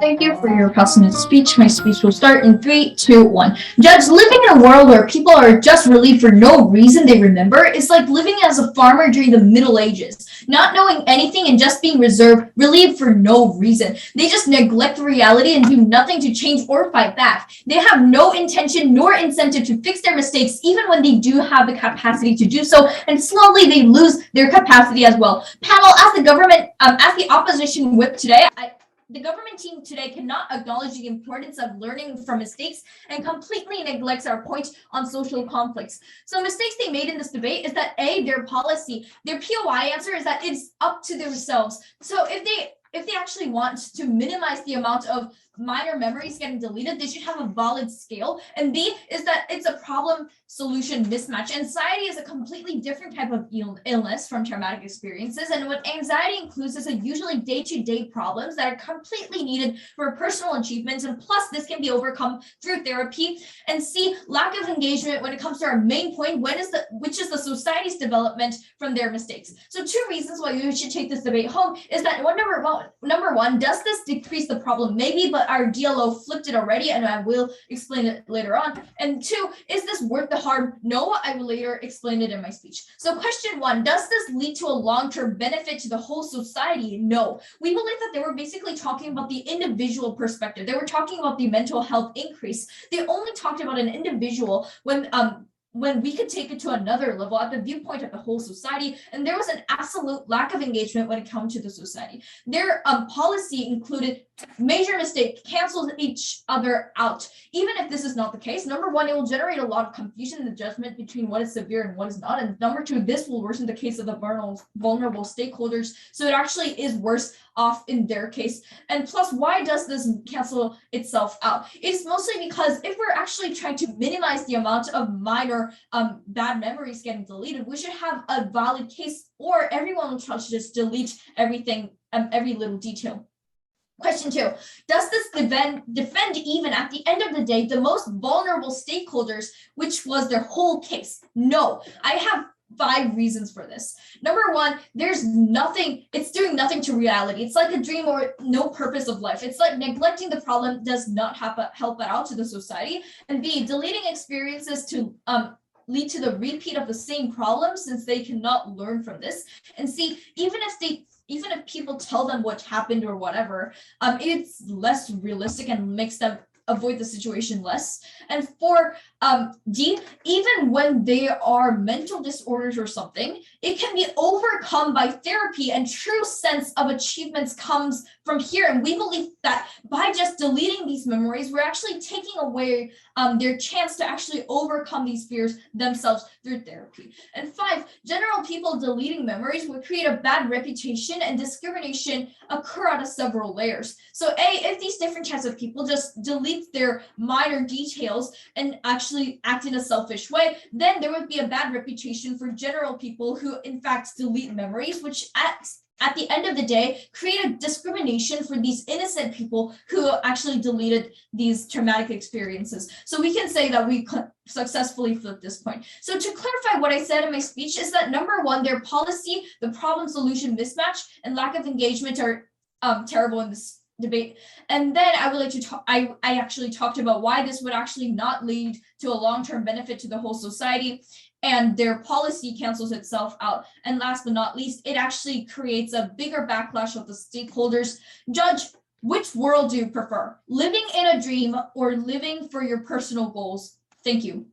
Thank you for your passionate speech. My speech will start in 3, 2, 1. Judge, living in a world where people are just relieved for no reason they remember is like living as a farmer during the Middle Ages, not knowing anything and just being relieved for no reason. They just neglect reality and do nothing to change or fight back. They have no intention nor incentive to fix their mistakes, even when they do have the capacity to do so, and slowly they lose their capacity as well. Panel, as the opposition whip today, the government team today cannot acknowledge the importance of learning from mistakes and completely neglects our point on social conflicts. So mistakes they made in this debate is that their policy, their POI answer is that it's up to themselves. So if they actually want to minimize the amount of minor memories getting deleted, they should have a valid scale. And B is that it's a problem solution mismatch. Anxiety is a completely different type of illness from traumatic experiences. And what anxiety includes is usually day-to-day problems that are completely needed for personal achievements. And plus, this can be overcome through therapy. And C, lack of engagement when it comes to our main point, which is the society's development from their mistakes. So 2 reasons why you should take this debate home is that number one, does this decrease the problem? Maybe, but our DLO flipped it already, and I will explain it later on. And 2, is this worth the harm? No, I will later explain it in my speech. So question 1, does this lead to a long-term benefit to the whole society? No. We believe that they were basically talking about the individual perspective. They were talking about the mental health increase. They only talked about an individual when we could take it to another level at the viewpoint of the whole society, and there was an absolute lack of engagement when it comes to the society. Their policy included major mistake, cancels each other out. Even if this is not the case, number one, it will generate a lot of confusion in the judgment between what is severe and what is not. And number 2, this will worsen the case of the vulnerable stakeholders. So it actually is worse off in their case. And plus, why does this cancel itself out? It's mostly because if we're actually trying to minimize the amount of minor bad memories getting deleted, we should have a valid case, or everyone will try to just delete everything, every little detail. Question 2, does this defend even at the end of the day the most vulnerable stakeholders, which was their whole case? No. I have 5 reasons for this. Number 1, it's doing nothing to reality. It's like a dream or no purpose of life. It's like neglecting the problem does not help it out to the society. And B, deleting experiences to lead to the repeat of the same problem since they cannot learn from this. And C, even if people tell them what happened or whatever, it's less realistic and makes them avoid the situation less. And for D, even when they are mental disorders or something, it can be overcome by therapy, and true sense of achievements comes from here. And we believe that by just deleting these memories, we're actually taking away their chance to actually overcome these fears themselves through therapy. And 5, general people deleting memories will create a bad reputation, and discrimination occur out of several layers. So if these different types of people just delete their minor details and actually act in a selfish way, then there would be a bad reputation for general people who in fact delete memories, which at the end of the day create a discrimination for these innocent people who actually deleted these traumatic experiences. So we can say that we successfully flipped this point. So to clarify what I said in my speech is that number 1, their policy, the problem solution mismatch, and lack of engagement are terrible in this debate. And then I would like to talk, I actually talked about why this would actually not lead to a long-term benefit to the whole society, and their policy cancels itself out. And last but not least, it actually creates a bigger backlash of the stakeholders. Judge, which world do you prefer? Living in a dream or living for your personal goals? Thank you.